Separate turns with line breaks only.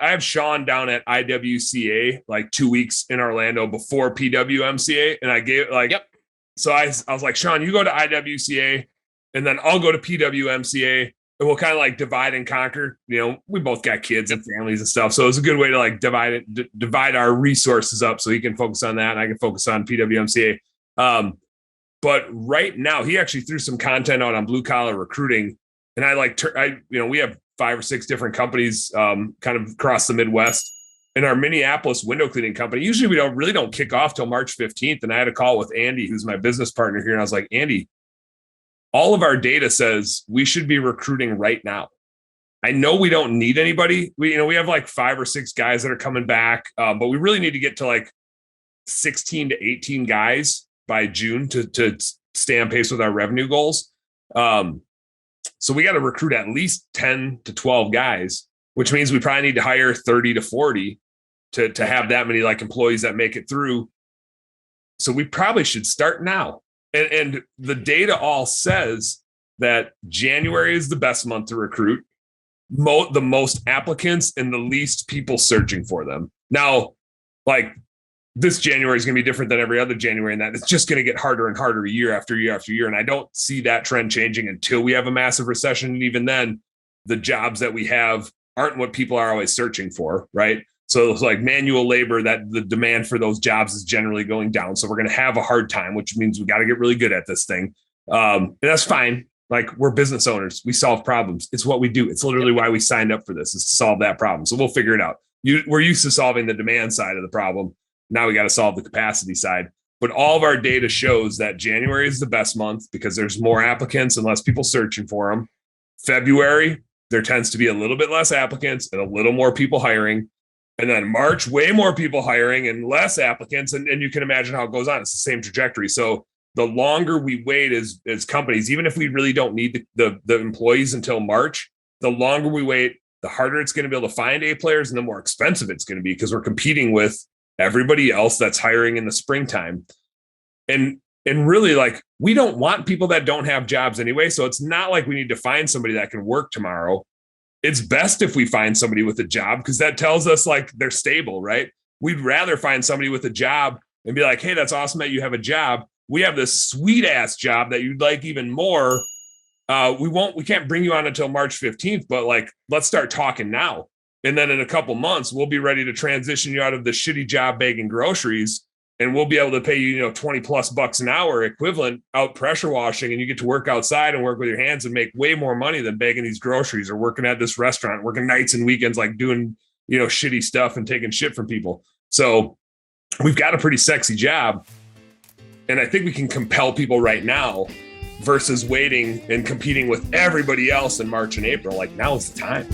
I have Shawn down at IWCA like 2 weeks in Orlando before PWMCA. And I gave so I was like, Shawn, you go to IWCA and then I'll go to PWMCA and we'll kind of like divide and conquer. You know, we both got kids and families and stuff. So it's a good way to like divide our resources up so he can focus on that and I can focus on PWMCA. But right now he actually threw some content out on blue collar recruiting. And we have 5 or 6 different companies kind of across the Midwest. In our Minneapolis window cleaning company, usually we don't kick off till March 15th. And I had a call with Andy, who's my business partner here. And I was like, Andy, all of our data says we should be recruiting right now. I know we don't need anybody. We have like 5 or 6 guys that are coming back, but we really need to get to like 16 to 18 guys by June to stay on pace with our revenue goals. So we got to recruit at least 10 to 12 guys, which means we probably need to hire 30 to 40 to have that many like employees that make it through. So we probably should start now. And the data all says that January is the best month to recruit, the most applicants and the least people searching for them. Now, like this January is going to be different than every other January, and that it's just going to get harder and harder year after year after year. And I don't see that trend changing until we have a massive recession. And even then, the jobs that we have aren't what people are always searching for, right? So it's like manual labor, that the demand for those jobs is generally going down. So we're going to have a hard time, which means we got to get really good at this thing. And that's fine. Like we're business owners. We solve problems. It's what we do. It's literally why we signed up for this, is to solve that problem. So we'll figure it out. We're used to solving the demand side of the problem. Now we got to solve the capacity side. But all of our data shows that January is the best month because there's more applicants and less people searching for them. February, there tends to be a little bit less applicants and a little more people hiring. And then March, way more people hiring and less applicants. And you can imagine how it goes on. It's the same trajectory. So the longer we wait as companies, even if we really don't need the employees until March, the longer we wait, the harder it's going to be able to find A players and the more expensive it's going to be because we're competing with everybody else that's hiring in the springtime. And really, like, we don't want people that don't have jobs anyway. So it's not like we need to find somebody that can work tomorrow. It's best if we find somebody with a job because that tells us like they're stable, right? We'd rather find somebody with a job and be like, hey, that's awesome that you have a job. We have this sweet ass job that you'd like even more. We can't bring you on until March 15th, but like, let's start talking now. And then in a couple months, we'll be ready to transition you out of the shitty job bagging groceries. And we'll be able to pay you, $20+ an hour equivalent out pressure washing. And you get to work outside and work with your hands and make way more money than bagging these groceries or working at this restaurant, working nights and weekends, like doing, shitty stuff and taking shit from people. So we've got a pretty sexy job. And I think we can compel people right now versus waiting and competing with everybody else in March and April. Like, now's the time.